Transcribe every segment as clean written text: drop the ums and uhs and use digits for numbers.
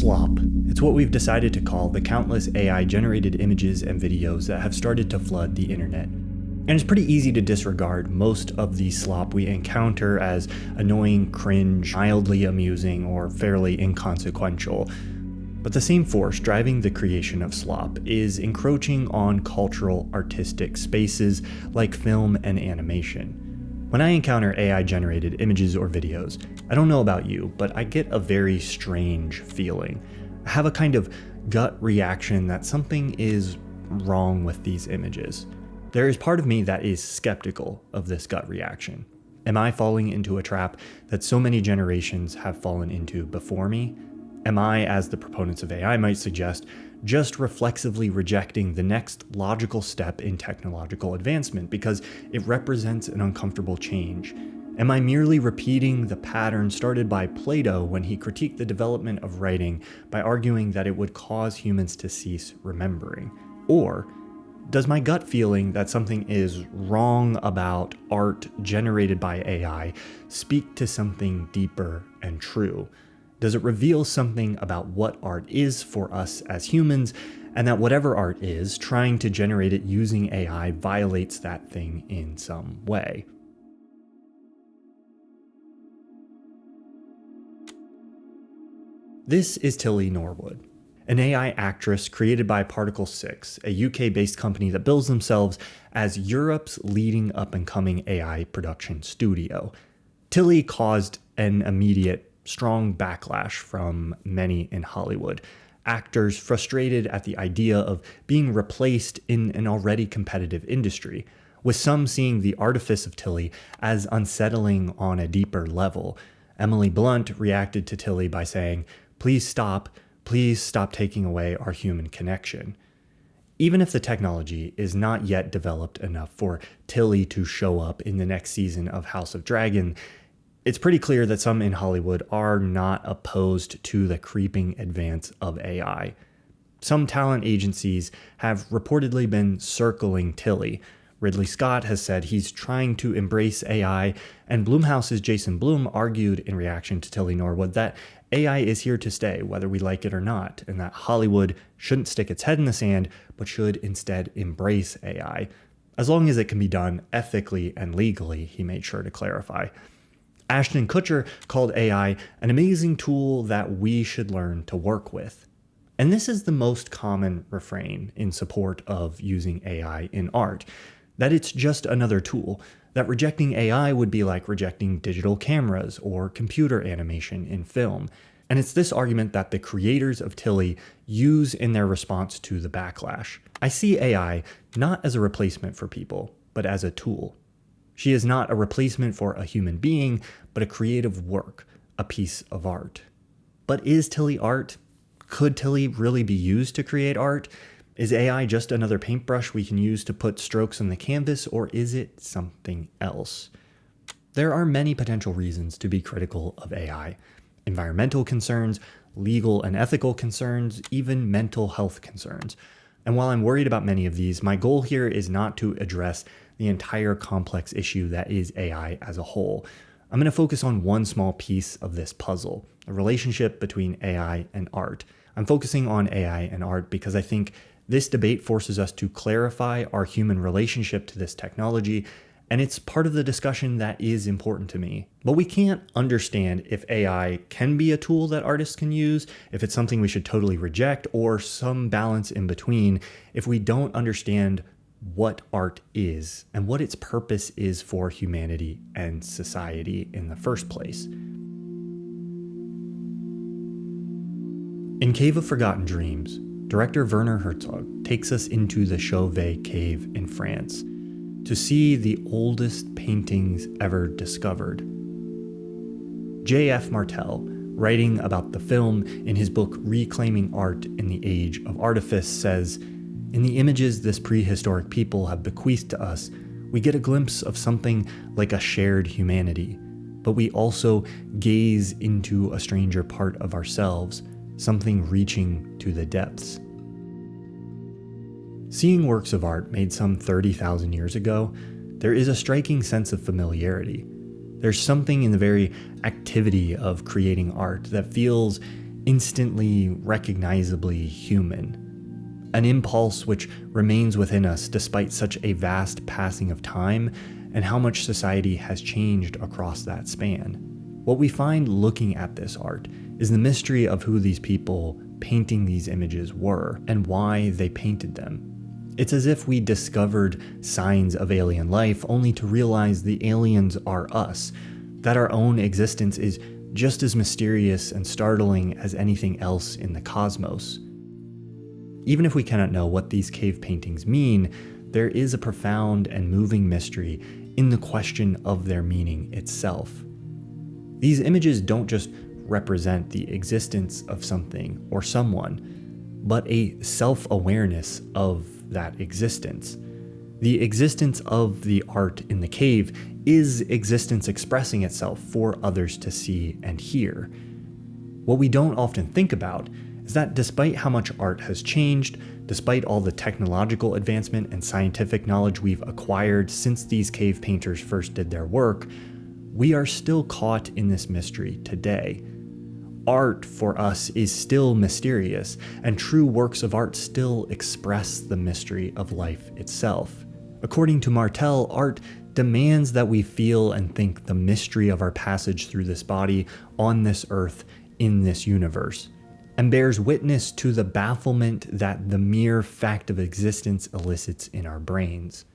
slop. It's what we've decided to call the countless AI-generated images and videos that have started to flood the internet. And it's pretty easy to disregard most of the slop we encounter as annoying, cringe, mildly amusing, or fairly inconsequential. But the same force driving the creation of slop is encroaching on cultural, artistic spaces like film and animation. When I encounter AI-generated images or videos, I don't know about you, but I get a very strange feeling. I have a kind of gut reaction that something is wrong with these images. There is part of me that is skeptical of this gut reaction. Am I falling into a trap that so many generations have fallen into before me? Am I, as the proponents of AI might suggest, just reflexively rejecting the next logical step in technological advancement because it represents an uncomfortable change? Am I merely repeating the pattern started by Plato when he critiqued the development of writing by arguing that it would cause humans to cease remembering? Or does my gut feeling that something is wrong about art generated by AI speak to something deeper and true? Does it reveal something about what art is for us as humans, and that whatever art is, trying to generate it using AI violates that thing in some way? This is Tilly Norwood, an AI actress created by Particle 6, a UK-based company that bills themselves as Europe's leading up-and-coming AI production studio. Tilly caused an immediate strong backlash from many in Hollywood. Actors frustrated at the idea of being replaced in an already competitive industry, with some seeing the artifice of Tilly as unsettling on a deeper level. Emily Blunt reacted to Tilly by saying, please stop taking away our human connection." Even if the technology is not yet developed enough for Tilly to show up in the next season of House of Dragon, it's pretty clear that some in Hollywood are not opposed to the creeping advance of AI. Some talent agencies have reportedly been circling Tilly. Ridley Scott has said he's trying to embrace AI, and Blumhouse's Jason Blum argued in reaction to Tilly Norwood that AI is here to stay, whether we like it or not, and that Hollywood shouldn't stick its head in the sand, but should instead embrace AI. As long as it can be done ethically and legally, he made sure to clarify. Ashton Kutcher called AI an amazing tool that we should learn to work with. And this is the most common refrain in support of using AI in art, that it's just another tool, that rejecting AI would be like rejecting digital cameras or computer animation in film. And it's this argument that the creators of Tilly use in their response to the backlash. I see AI not as a replacement for people, but as a tool. She is not a replacement for a human being, but a creative work, a piece of art. But is Tilly art? Could Tilly really be used to create art? Is AI just another paintbrush we can use to put strokes on the canvas, or is it something else? There are many potential reasons to be critical of AI. Environmental concerns, legal and ethical concerns, even mental health concerns. And while I'm worried about many of these, my goal here is not to address the entire complex issue that is AI as a whole. I'm going to focus on one small piece of this puzzle, a relationship between AI and art. I'm focusing on AI and art because I think this debate forces us to clarify our human relationship to this technology, and it's part of the discussion that is important to me. But we can't understand if AI can be a tool that artists can use, if it's something we should totally reject, or some balance in between if we don't understand what art is and what its purpose is for humanity and society in the first place. In Cave of Forgotten Dreams, director Werner Herzog takes us into the Chauvet Cave in France to see the oldest paintings ever discovered. J.F. Martel, writing about the film in his book Reclaiming Art in the Age of Artifice, says, "In the images this prehistoric people have bequeathed to us, we get a glimpse of something like a shared humanity, but we also gaze into a stranger part of ourselves, something reaching to the depths." Seeing works of art made some 30,000 years ago, there is a striking sense of familiarity. There's something in the very activity of creating art that feels instantly, recognizably human. An impulse which remains within us despite such a vast passing of time and how much society has changed across that span. What we find looking at this art is the mystery of who these people painting these images were and why they painted them. It's as if we discovered signs of alien life only to realize the aliens are us, that our own existence is just as mysterious and startling as anything else in the cosmos. Even if we cannot know what these cave paintings mean, there is a profound and moving mystery in the question of their meaning itself. These images don't just represent the existence of something or someone, but a self-awareness of that existence. The existence of the art in the cave is existence expressing itself for others to see and hear. What we don't often think about is that despite how much art has changed, despite all the technological advancement and scientific knowledge we've acquired since these cave painters first did their work, we are still caught in this mystery today. Art for us is still mysterious, and true works of art still express the mystery of life itself. According to Martel, art demands that we feel and think the mystery of our passage through this body on this earth in this universe, and bears witness to the bafflement that the mere fact of existence elicits in our brains.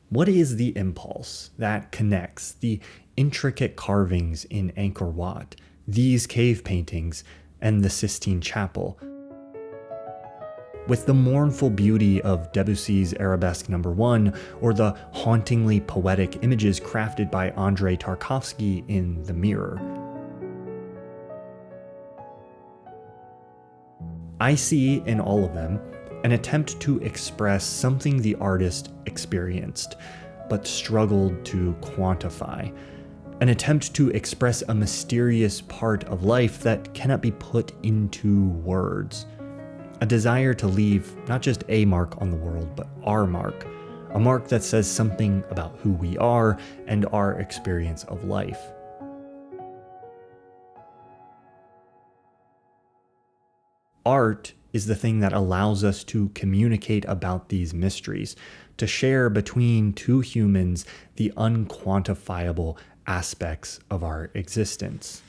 What is the impulse that connects the intricate carvings in Angkor Wat, these cave paintings, and the Sistine Chapel, with the mournful beauty of Debussy's Arabesque No. 1 or the hauntingly poetic images crafted by Andrei Tarkovsky in The Mirror? I see in all of them an attempt to express something the artist experienced, but struggled to quantify. An attempt to express a mysterious part of life that cannot be put into words. A desire to leave not just a mark on the world, but our mark. A mark that says something about who we are and our experience of life. Art is the thing that allows us to communicate about these mysteries, to share between two humans the unquantifiable aspects of our existence.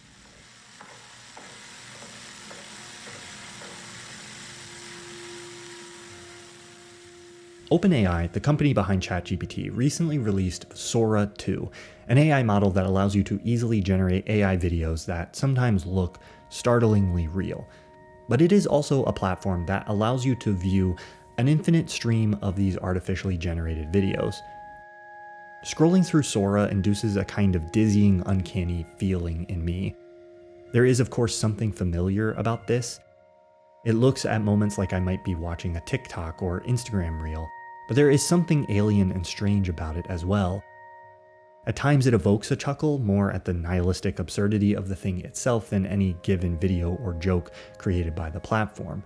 OpenAI, the company behind ChatGPT, recently released Sora 2, an AI model that allows you to easily generate AI videos that sometimes look startlingly real. But it is also a platform that allows you to view an infinite stream of these artificially generated videos. Scrolling through Sora induces a kind of dizzying, uncanny feeling in me. There is, of course, something familiar about this. It looks at moments like I might be watching a TikTok or Instagram reel, but there is something alien and strange about it as well. At times it evokes a chuckle, more at the nihilistic absurdity of the thing itself than any given video or joke created by the platform.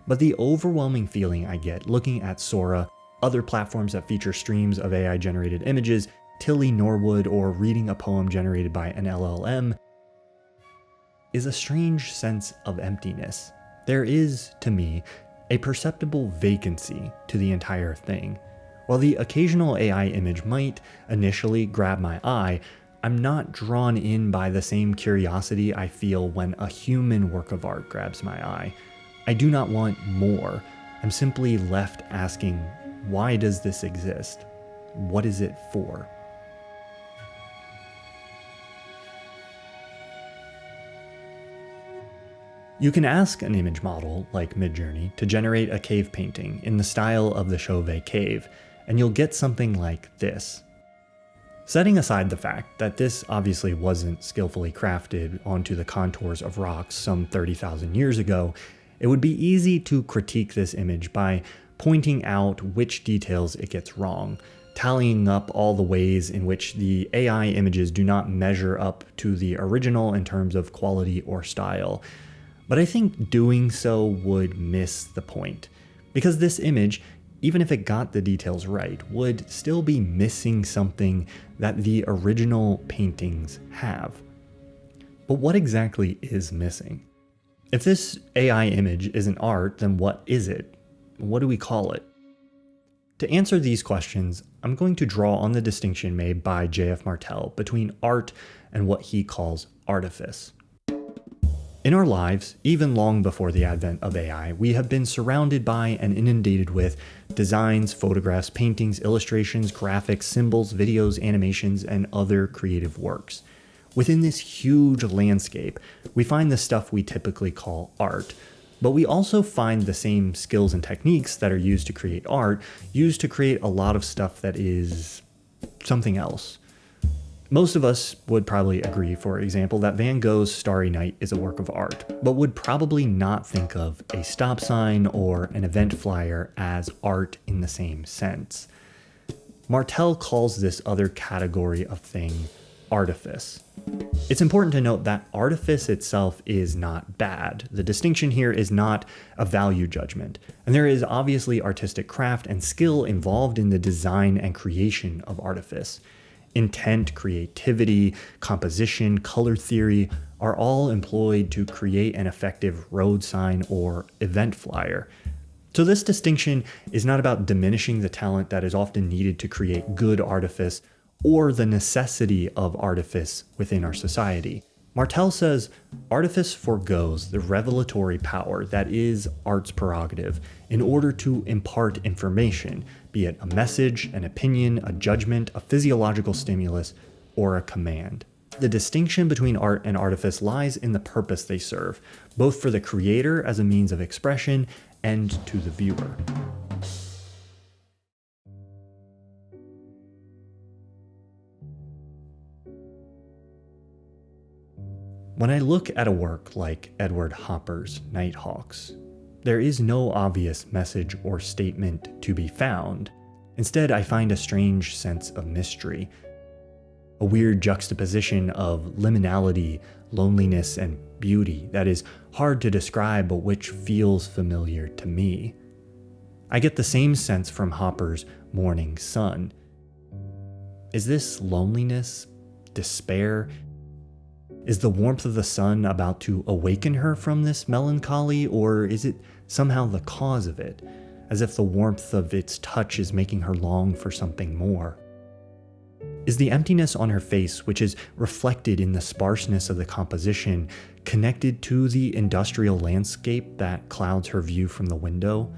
But the overwhelming feeling I get looking at Sora, other platforms that feature streams of AI-generated images, Tilly Norwood, or reading a poem generated by an LLM, is a strange sense of emptiness. There is, to me, a perceptible vacancy to the entire thing. While the occasional AI image might initially grab my eye, I'm not drawn in by the same curiosity I feel when a human work of art grabs my eye. I do not want more. I'm simply left asking, why does this exist? What is it for? You can ask an image model like Midjourney to generate a cave painting in the style of the Chauvet Cave, and you'll get something like this. Setting aside the fact that this obviously wasn't skillfully crafted onto the contours of rocks some 30,000 years ago, it would be easy to critique this image by pointing out which details it gets wrong, tallying up all the ways in which the AI images do not measure up to the original in terms of quality or style. But I think doing so would miss the point, because this image, even if it got the details right, would still be missing something that the original paintings have. But what exactly is missing? If this AI image isn't art, then what is it? What do we call it? To answer these questions, I'm going to draw on the distinction made by J.F. Martel between art and what he calls artifice. In our lives, even long before the advent of AI, we have been surrounded by and inundated with designs, photographs, paintings, illustrations, graphics, symbols, videos, animations, and other creative works. Within this huge landscape, we find the stuff we typically call art, but we also find the same skills and techniques that are used to create art, used to create a lot of stuff that is something else. Most of us would probably agree, for example, that Van Gogh's Starry Night is a work of art, but would probably not think of a stop sign or an event flyer as art in the same sense. Martel calls this other category of thing artifice. It's important to note that artifice itself is not bad. The distinction here is not a value judgment, and there is obviously artistic craft and skill involved in the design and creation of artifice. Intent, creativity, composition, color theory are all employed to create an effective road sign or event flyer. So this distinction is not about diminishing the talent that is often needed to create good artifice or the necessity of artifice within our society. Martel says, artifice forgoes the revelatory power that is art's prerogative in order to impart information, be it a message, an opinion, a judgment, a physiological stimulus, or a command. The distinction between art and artifice lies in the purpose they serve, both for the creator as a means of expression and to the viewer. When I look at a work like Edward Hopper's Nighthawks, there is no obvious message or statement to be found. Instead, I find a strange sense of mystery, a weird juxtaposition of liminality, loneliness, and beauty that is hard to describe but which feels familiar to me. I get the same sense from Hopper's Morning Sun. Is this loneliness? Despair? Is the warmth of the sun about to awaken her from this melancholy, or is it somehow the cause of it, as if the warmth of its touch is making her long for something more? Is the emptiness on her face, which is reflected in the sparseness of the composition, connected to the industrial landscape that clouds her view from the window?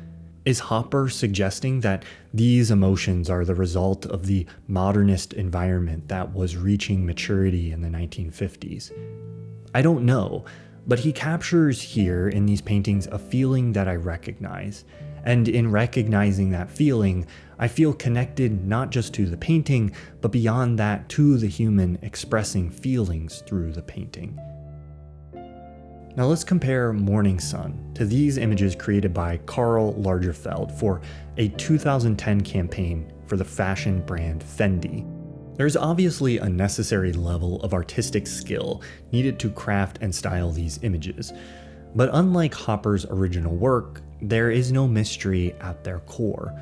Is Hopper suggesting that these emotions are the result of the modernist environment that was reaching maturity in the 1950s? I don't know, but he captures here in these paintings a feeling that I recognize. And in recognizing that feeling, I feel connected not just to the painting, but beyond that to the human expressing feelings through the painting. Now let's compare Morning Sun to these images created by Karl Lagerfeld for a 2010 campaign for the fashion brand Fendi. There's obviously a necessary level of artistic skill needed to craft and style these images, but unlike Hopper's original work, there is no mystery at their core.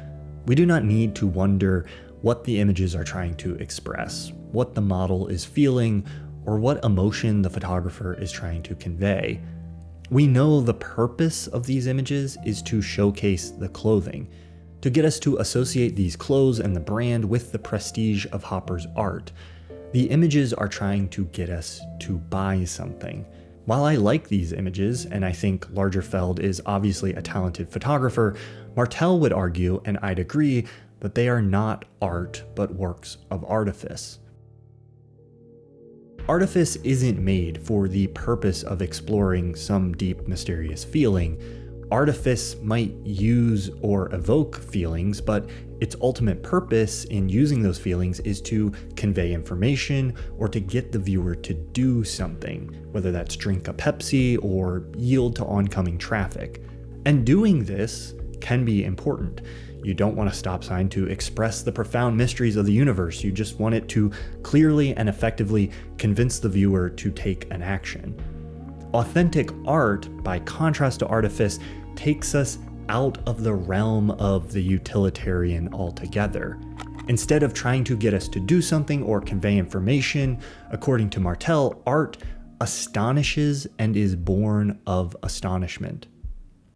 We do not need to wonder what the images are trying to express, what the model is feeling, or what emotion the photographer is trying to convey. We know the purpose of these images is to showcase the clothing, to get us to associate these clothes and the brand with the prestige of Hopper's art. The images are trying to get us to buy something. While I like these images, and I think Lagerfeld is obviously a talented photographer, Martel would argue, and I'd agree, that they are not art but works of artifice. Artifice isn't made for the purpose of exploring some deep, mysterious feeling. Artifice might use or evoke feelings, but its ultimate purpose in using those feelings is to convey information or to get the viewer to do something, whether that's drink a Pepsi or yield to oncoming traffic. And doing this can be important. You don't want a stop sign to express the profound mysteries of the universe. You just want it to clearly and effectively convince the viewer to take an action. Authentic art, by contrast to artifice, takes us out of the realm of the utilitarian altogether. Instead of trying to get us to do something or convey information, according to Martel, art astonishes and is born of astonishment.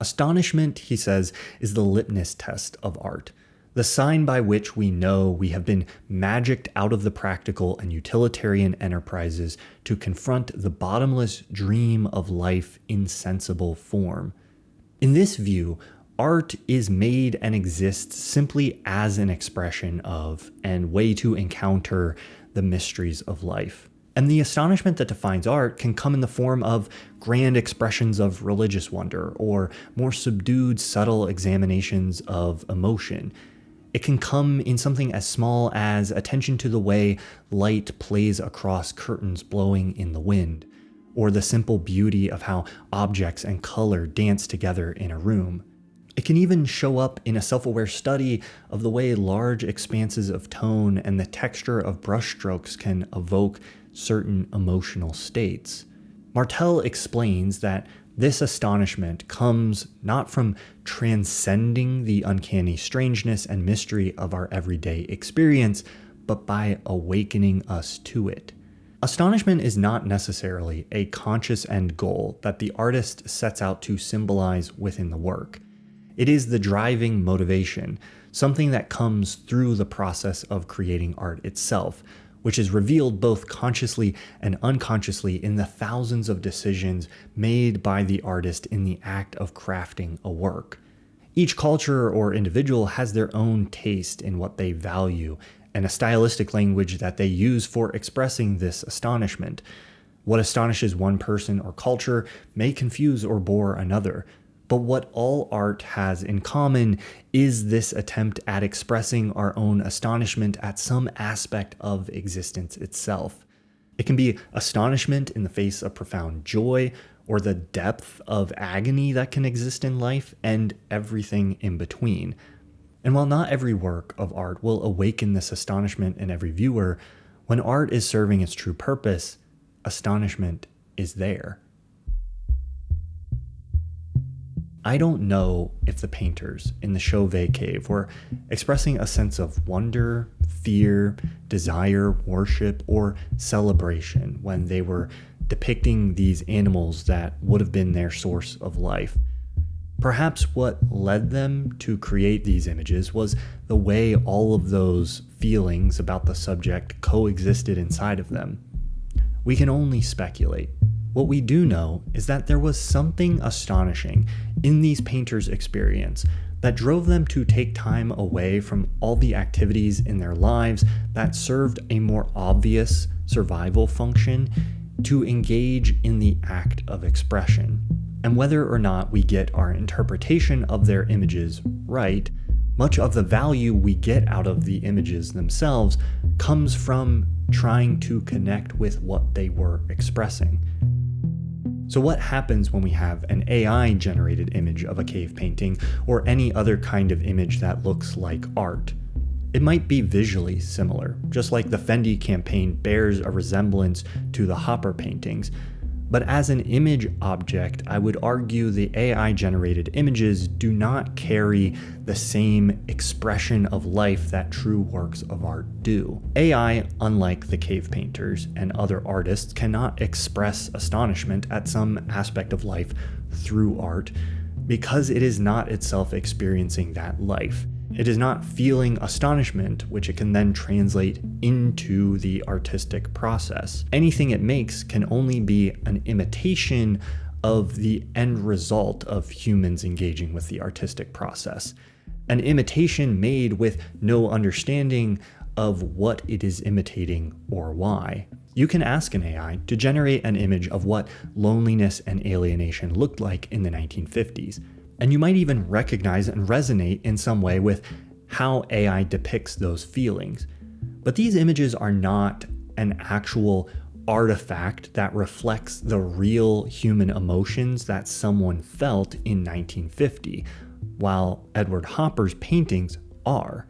Astonishment, he says, is the litmus test of art, the sign by which we know we have been magicked out of the practical and utilitarian enterprises to confront the bottomless dream of life in sensible form. In this view, art is made and exists simply as an expression of and way to encounter the mysteries of life. And the astonishment that defines art can come in the form of grand expressions of religious wonder or more subdued, subtle examinations of emotion. It can come in something as small as attention to the way light plays across curtains blowing in the wind, or the simple beauty of how objects and color dance together in a room. It can even show up in a self-aware study of the way large expanses of tone and the texture of brushstrokes can evoke certain emotional states. Martel explains that this astonishment comes not from transcending the uncanny strangeness and mystery of our everyday experience, but by awakening us to it. Astonishment is not necessarily a conscious end goal that the artist sets out to symbolize within the work. It is the driving motivation, something that comes through the process of creating art itself, which is revealed both consciously and unconsciously in the thousands of decisions made by the artist in the act of crafting a work. Each culture or individual has their own taste in what they value and a stylistic language that they use for expressing this astonishment. What astonishes one person or culture may confuse or bore another. But what all art has in common is this attempt at expressing our own astonishment at some aspect of existence itself. It can be astonishment in the face of profound joy, or the depth of agony that can exist in life, and everything in between. And while not every work of art will awaken this astonishment in every viewer, when art is serving its true purpose, astonishment is there. I don't know if the painters in the Chauvet cave were expressing a sense of wonder, fear, desire, worship, or celebration when they were depicting these animals that would have been their source of life. Perhaps what led them to create these images was the way all of those feelings about the subject coexisted inside of them. We can only speculate. What we do know is that there was something astonishing in these painters' experience that drove them to take time away from all the activities in their lives that served a more obvious survival function to engage in the act of expression. And whether or not we get our interpretation of their images right, much of the value we get out of the images themselves comes from trying to connect with what they were expressing. So what happens when we have an AI-generated image of a cave painting or any other kind of image that looks like art? It might be visually similar, just like the Fendi campaign bears a resemblance to the Hopper paintings. But as an image object, I would argue the AI-generated images do not carry the same expression of life that true works of art do. AI, unlike the cave painters and other artists, cannot express astonishment at some aspect of life through art because it is not itself experiencing that life. It is not feeling astonishment, which it can then translate into the artistic process. Anything it makes can only be an imitation of the end result of humans engaging with the artistic process. An imitation made with no understanding of what it is imitating or why. You can ask an AI to generate an image of what loneliness and alienation looked like in the 1950s. And you might even recognize and resonate in some way with how AI depicts those feelings. But these images are not an actual artifact that reflects the real human emotions that someone felt in 1950, while Edward Hopper's paintings are.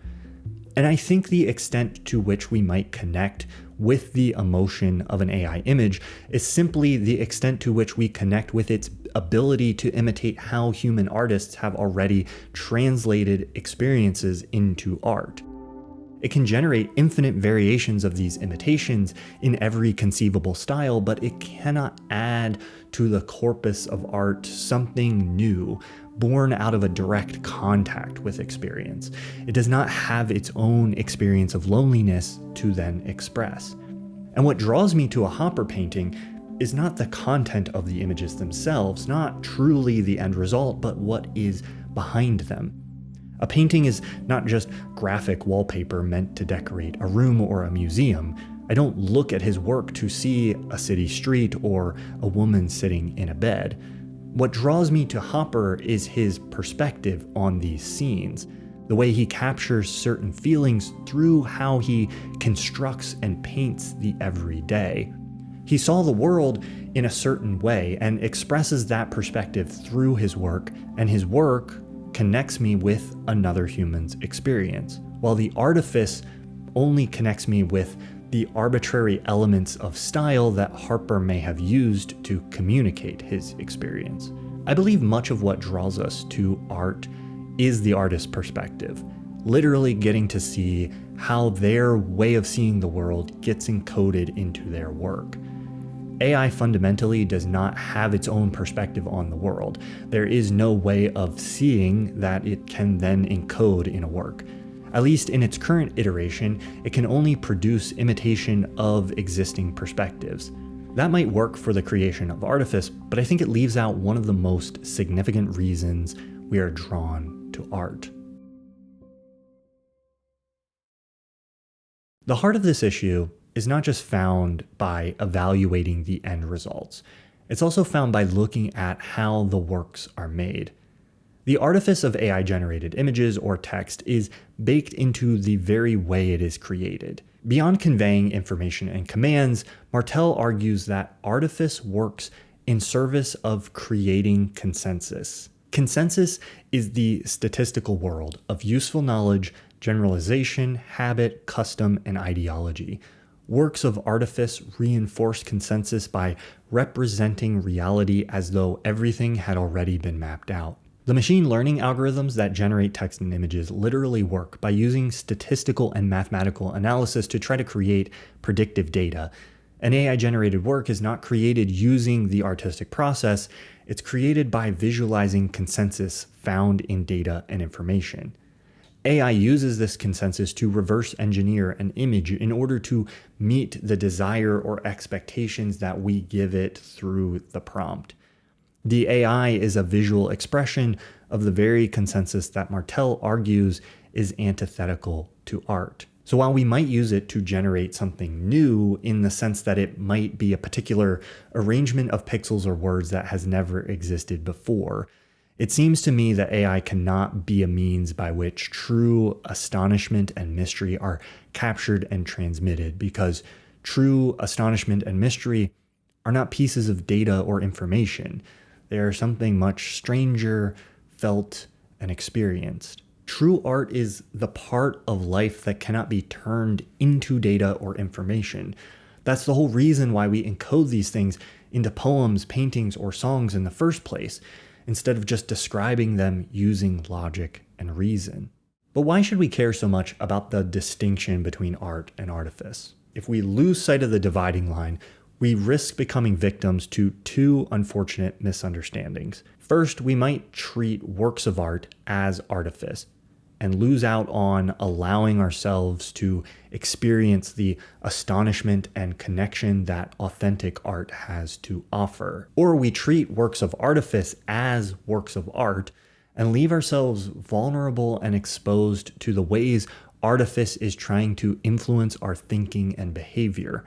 And I think the extent to which we might connect with the emotion of an AI image is simply the extent to which we connect with its ability to imitate how human artists have already translated experiences into art. It can generate infinite variations of these imitations in every conceivable style, but it cannot add to the corpus of art something new, born out of a direct contact with experience. It does not have its own experience of loneliness to then express. And what draws me to a Hopper painting is not the content of the images themselves, not truly the end result, but what is behind them. A painting is not just graphic wallpaper meant to decorate a room or a museum. I don't look at his work to see a city street or a woman sitting in a bed. What draws me to Hopper is his perspective on these scenes, the way he captures certain feelings through how he constructs and paints the everyday. He saw the world in a certain way and expresses that perspective through his work, and his work connects me with another human's experience, while the artifice only connects me with the arbitrary elements of style that Harper may have used to communicate his experience. I believe much of what draws us to art is the artist's perspective, literally getting to see how their way of seeing the world gets encoded into their work. AI fundamentally does not have its own perspective on the world. There is no way of seeing that it can then encode in a work. At least in its current iteration, it can only produce imitation of existing perspectives. That might work for the creation of Artifice, but I think it leaves out one of the most significant reasons we are drawn to art. The heart of this issue is not just found by evaluating the end results. It's also found by looking at how the works are made. The artifice of AI-generated images or text is baked into the very way it is created. Beyond conveying information and commands, Martel argues that artifice works in service of creating consensus. Consensus is the statistical world of useful knowledge, generalization, habit, custom, and ideology. Works of artifice reinforce consensus by representing reality as though everything had already been mapped out. The machine learning algorithms that generate text and images literally work by using statistical and mathematical analysis to try to create predictive data. An AI-generated work is not created using the artistic process, it's created by visualizing consensus found in data and information. AI uses this consensus to reverse engineer an image in order to meet the desire or expectations that we give it through the prompt. The AI is a visual expression of the very consensus that Martel argues is antithetical to art. So while we might use it to generate something new in the sense that it might be a particular arrangement of pixels or words that has never existed before, it seems to me that AI cannot be a means by which true astonishment and mystery are captured and transmitted, because true astonishment and mystery are not pieces of data or information. They are something much stranger, felt, and experienced. True art is the part of life that cannot be turned into data or information. That's the whole reason why we encode these things into poems, paintings, or songs in the first place, instead of just describing them using logic and reason. But why should we care so much about the distinction between art and artifice? If we lose sight of the dividing line, we risk becoming victims to two unfortunate misunderstandings. First, we might treat works of art as artifice and lose out on allowing ourselves to experience the astonishment and connection that authentic art has to offer. Or we treat works of artifice as works of art and leave ourselves vulnerable and exposed to the ways artifice is trying to influence our thinking and behavior.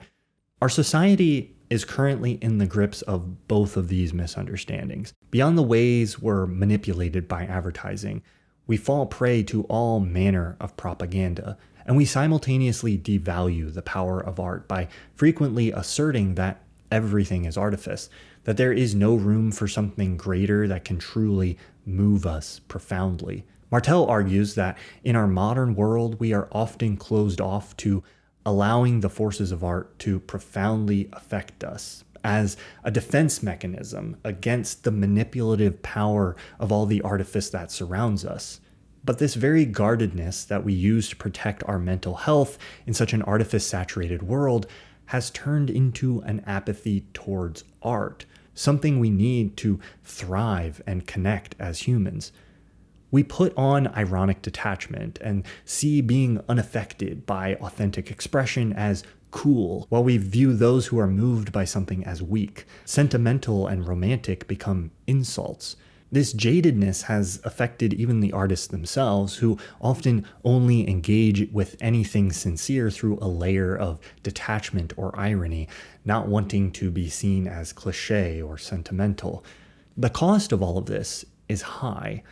Our society is currently in the grips of both of these misunderstandings. Beyond the ways we're manipulated by advertising, we fall prey to all manner of propaganda, and we simultaneously devalue the power of art by frequently asserting that everything is artifice, that there is no room for something greater that can truly move us profoundly. Martel argues that in our modern world, we are often closed off to allowing the forces of art to profoundly affect us as a defense mechanism against the manipulative power of all the artifice that surrounds us. But this very guardedness that we use to protect our mental health in such an artifice-saturated world has turned into an apathy towards art, something we need to thrive and connect as humans. We put on ironic detachment and see being unaffected by authentic expression as cool, while we view those who are moved by something as weak. Sentimental and romantic become insults. This jadedness has affected even the artists themselves, who often only engage with anything sincere through a layer of detachment or irony, not wanting to be seen as cliché or sentimental. The cost of all of this is high.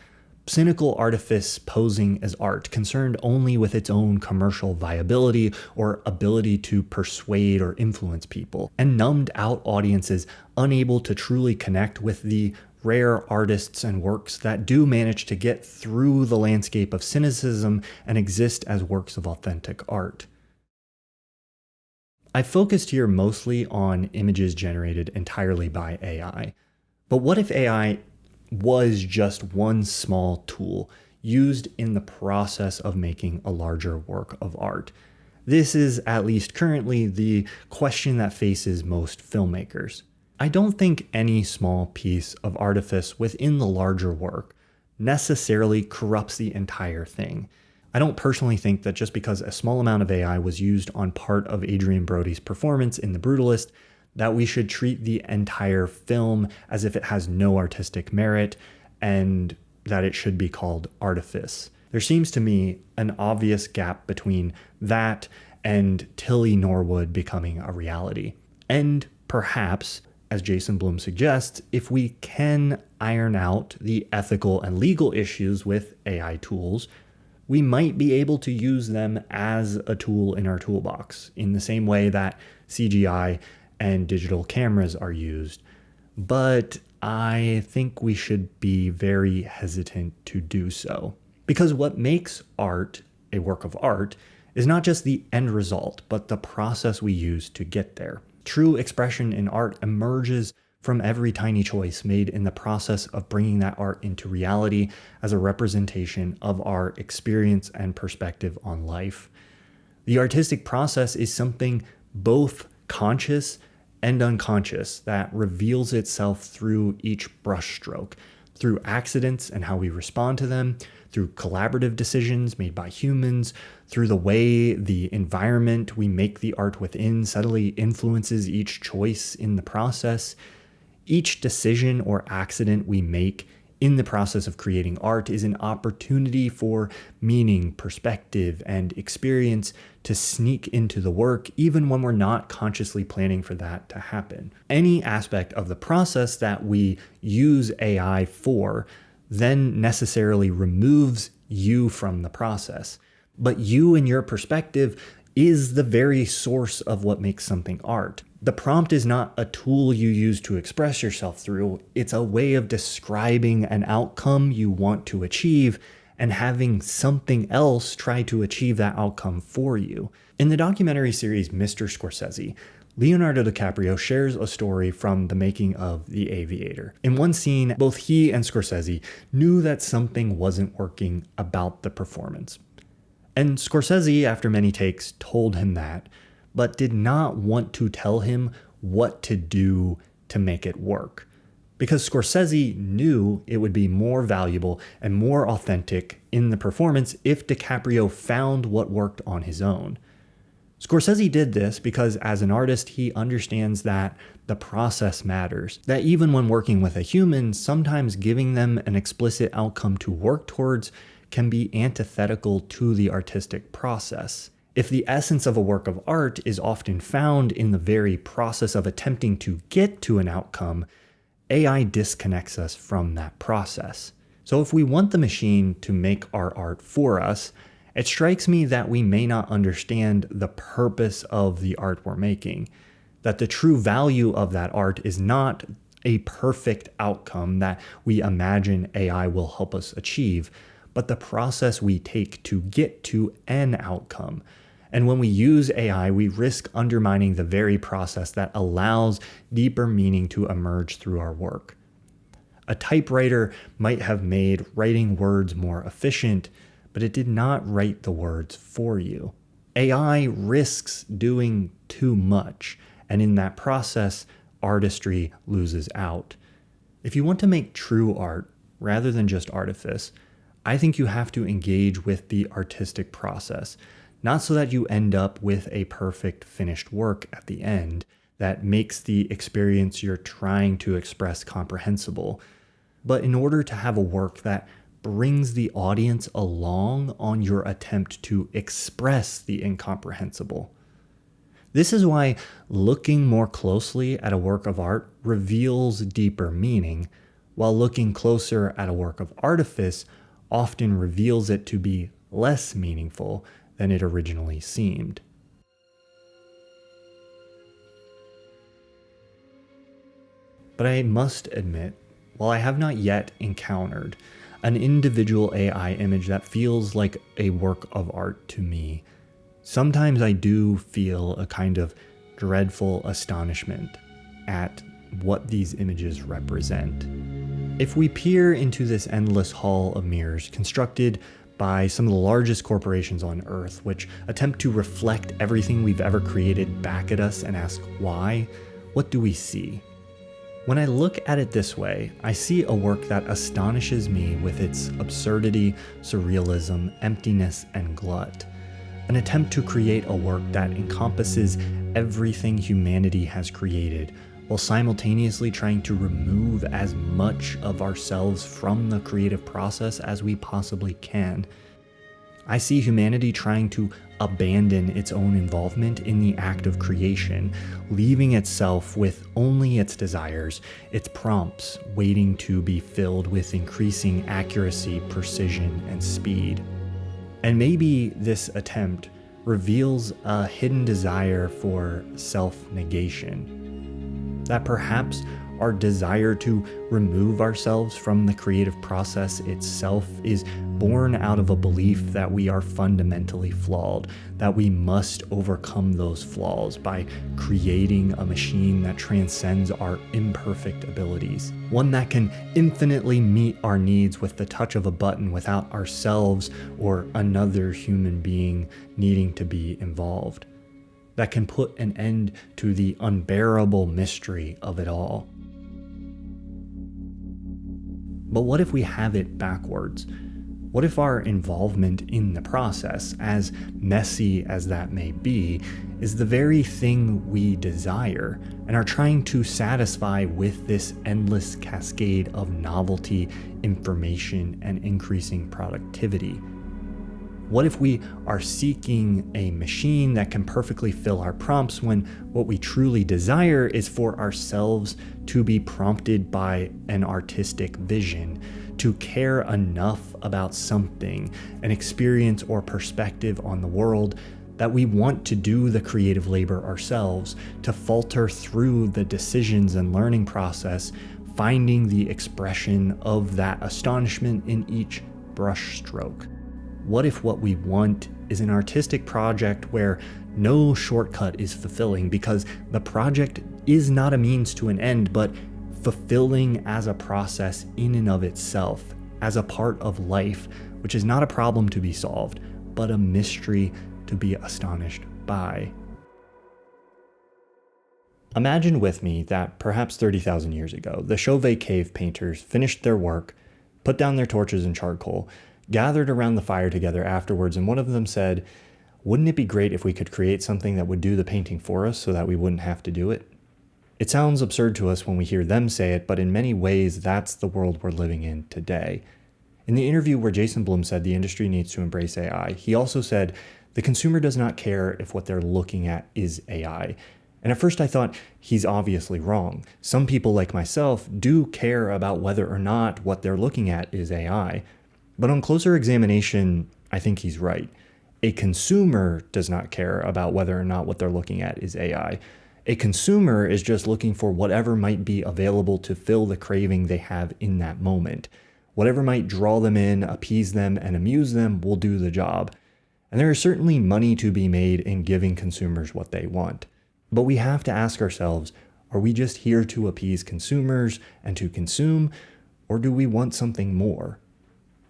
Cynical artifice posing as art, concerned only with its own commercial viability or ability to persuade or influence people, and numbed out audiences unable to truly connect with the rare artists and works that do manage to get through the landscape of cynicism and exist as works of authentic art. I focused here mostly on images generated entirely by AI. But what if AI was just one small tool used in the process of making a larger work of art? This is, at least currently, the question that faces most filmmakers. I don't think any small piece of artifice within the larger work necessarily corrupts the entire thing. I don't personally think that just because a small amount of AI was used on part of Adrien Brody's performance in The Brutalist, that we should treat the entire film as if it has no artistic merit and that it should be called artifice. There seems to me an obvious gap between that and Tilly Norwood becoming a reality. And perhaps, as Jason Blum suggests, if we can iron out the ethical and legal issues with AI tools, we might be able to use them as a tool in our toolbox, in the same way that CGI and digital cameras are used. But I think we should be very hesitant to do so. Because what makes art a work of art is not just the end result, but the process we use to get there. True expression in art emerges from every tiny choice made in the process of bringing that art into reality as a representation of our experience and perspective on life. The artistic process is something both conscious and unconscious that reveals itself through each brushstroke, through accidents and how we respond to them, through collaborative decisions made by humans, through the way the environment we make the art within subtly influences each choice in the process. Each decision or accident we make in the process of creating art is an opportunity for meaning, perspective, and experience to sneak into the work, even when we're not consciously planning for that to happen. Any aspect of the process that we use AI for then necessarily removes you from the process. But you and your perspective is the very source of what makes something art. The prompt is not a tool you use to express yourself through. It's a way of describing an outcome you want to achieve and having something else try to achieve that outcome for you. In the documentary series Mr. Scorsese, Leonardo DiCaprio shares a story from the making of The Aviator. In one scene, both he and Scorsese knew that something wasn't working about the performance. And Scorsese, after many takes, told him that, but did not want to tell him what to do to make it work. Because Scorsese knew it would be more valuable and more authentic in the performance if DiCaprio found what worked on his own. Scorsese did this because as an artist, he understands that the process matters. That even when working with a human, sometimes giving them an explicit outcome to work towards can be antithetical to the artistic process. If the essence of a work of art is often found in the very process of attempting to get to an outcome, AI disconnects us from that process. So if we want the machine to make our art for us, it strikes me that we may not understand the purpose of the art we're making, that the true value of that art is not a perfect outcome that we imagine AI will help us achieve, but the process we take to get to an outcome. And when we use AI, we risk undermining the very process that allows deeper meaning to emerge through our work. A typewriter might have made writing words more efficient, but it did not write the words for you. AI risks doing too much, and in that process, artistry loses out. If you want to make true art, rather than just artifice, I think you have to engage with the artistic process, not so that you end up with a perfect finished work at the end that makes the experience you're trying to express comprehensible, but in order to have a work that brings the audience along on your attempt to express the incomprehensible. This is why looking more closely at a work of art reveals deeper meaning, while looking closer at a work of artifice often reveals it to be less meaningful than it originally seemed. But I must admit, while I have not yet encountered an individual AI image that feels like a work of art to me, sometimes I do feel a kind of dreadful astonishment at what these images represent. If we peer into this endless hall of mirrors constructed by some of the largest corporations on Earth, which attempt to reflect everything we've ever created back at us and ask why, what do we see? When I look at it this way, I see a work that astonishes me with its absurdity, surrealism, emptiness, and glut. An attempt to create a work that encompasses everything humanity has created, while simultaneously trying to remove as much of ourselves from the creative process as we possibly can. I see humanity trying to abandon its own involvement in the act of creation, leaving itself with only its desires, its prompts, waiting to be filled with increasing accuracy, precision, and speed. And maybe this attempt reveals a hidden desire for self-negation. That perhaps our desire to remove ourselves from the creative process itself is born out of a belief that we are fundamentally flawed, that we must overcome those flaws by creating a machine that transcends our imperfect abilities, one that can infinitely meet our needs with the touch of a button without ourselves or another human being needing to be involved, that can put an end to the unbearable mystery of it all. But what if we have it backwards? What if our involvement in the process, as messy as that may be, is the very thing we desire and are trying to satisfy with this endless cascade of novelty, information, and increasing productivity? What if we are seeking a machine that can perfectly fill our prompts when what we truly desire is for ourselves to be prompted by an artistic vision, to care enough about something, an experience or perspective on the world, that we want to do the creative labor ourselves, to falter through the decisions and learning process, finding the expression of that astonishment in each brushstroke? What if what we want is an artistic project where no shortcut is fulfilling because the project is not a means to an end, but fulfilling as a process in and of itself, as a part of life, which is not a problem to be solved, but a mystery to be astonished by? Imagine with me that perhaps 30,000 years ago, the Chauvet cave painters finished their work, put down their torches and charcoal, gathered around the fire together afterwards, and one of them said, "Wouldn't it be great if we could create something that would do the painting for us so that we wouldn't have to do it?" It sounds absurd to us when we hear them say it, but in many ways, that's the world we're living in today. In the interview where Jason Blum said the industry needs to embrace AI, he also said, the consumer does not care if what they're looking at is AI. And at first I thought, he's obviously wrong. Some people like myself do care about whether or not what they're looking at is AI. But on closer examination, I think he's right. A consumer does not care about whether or not what they're looking at is AI. A consumer is just looking for whatever might be available to fill the craving they have in that moment. Whatever might draw them in, appease them, and amuse them will do the job. And there is certainly money to be made in giving consumers what they want. But we have to ask ourselves, are we just here to appease consumers and to consume? Or do we want something more?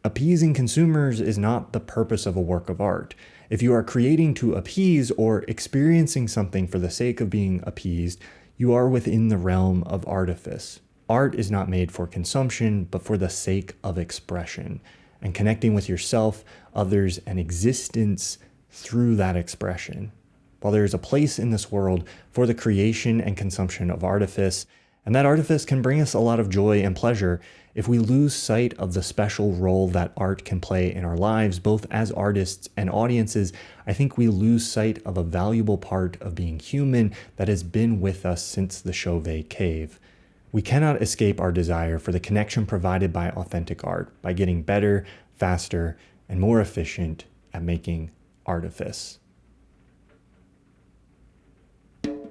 Appeasing consumers is not the purpose of a work of art. If you are creating to appease or experiencing something for the sake of being appeased, you are within the realm of artifice. Art is not made for consumption, but for the sake of expression and connecting with yourself, others, and existence through that expression. While there is a place in this world for the creation and consumption of artifice, and that artifice can bring us a lot of joy and pleasure, if we lose sight of the special role that art can play in our lives, both as artists and audiences, I think we lose sight of a valuable part of being human that has been with us since the Chauvet cave. We cannot escape our desire for the connection provided by authentic art by getting better, faster, and more efficient at making artifice.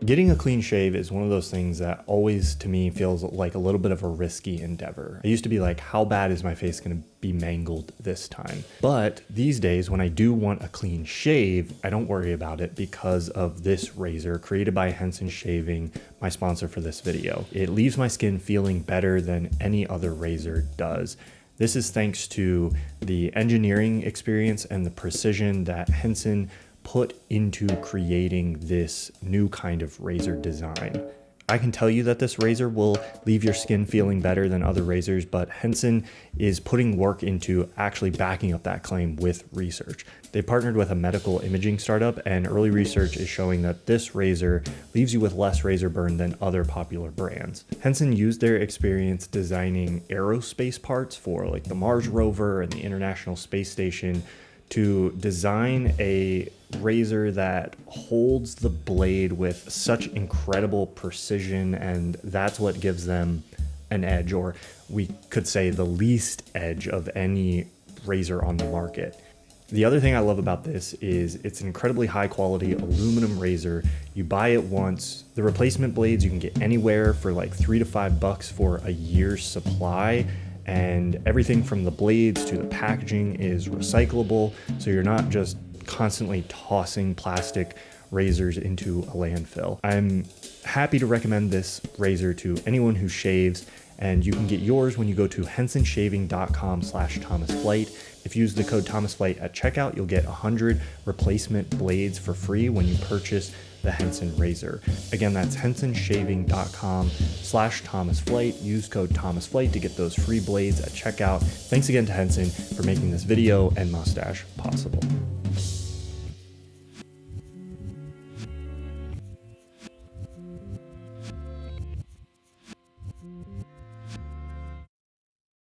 Getting a clean shave is one of those things that always, to me, feels like a little bit of a risky endeavor. I used to be like, how bad is my face going to be mangled this time? But these days, when I do want a clean shave, I don't worry about it because of this razor created by Henson Shaving, my sponsor for this video. It leaves my skin feeling better than any other razor does. This is thanks to the engineering experience and the precision that Henson put into creating this new kind of razor design. I can tell you that this razor will leave your skin feeling better than other razors, but Henson is putting work into actually backing up that claim with research. They partnered with a medical imaging startup, and early research is showing that this razor leaves you with less razor burn than other popular brands. Henson used their experience designing aerospace parts for like the Mars rover and the International Space Station to design a razor that holds the blade with such incredible precision, and that's what gives them an edge, or we could say the least edge of any razor on the market. The other thing I love about this is it's an incredibly high quality aluminum razor. You buy it once. The replacement blades you can get anywhere for like $3 to $5 for a year's supply. And everything from the blades to the packaging is recyclable, so you're not just constantly tossing plastic razors into a landfill. I'm happy to recommend this razor to anyone who shaves, and you can get yours when you go to hensonshaving.com/ThomasFlight. If you use the code ThomasFlight at checkout, you'll get 100 replacement blades for free when you purchase the Henson razor. Again, that's hensonshaving.com/ThomasFlight. Use code ThomasFlight to get those free blades at checkout. Thanks again to Henson for making this video and mustache possible.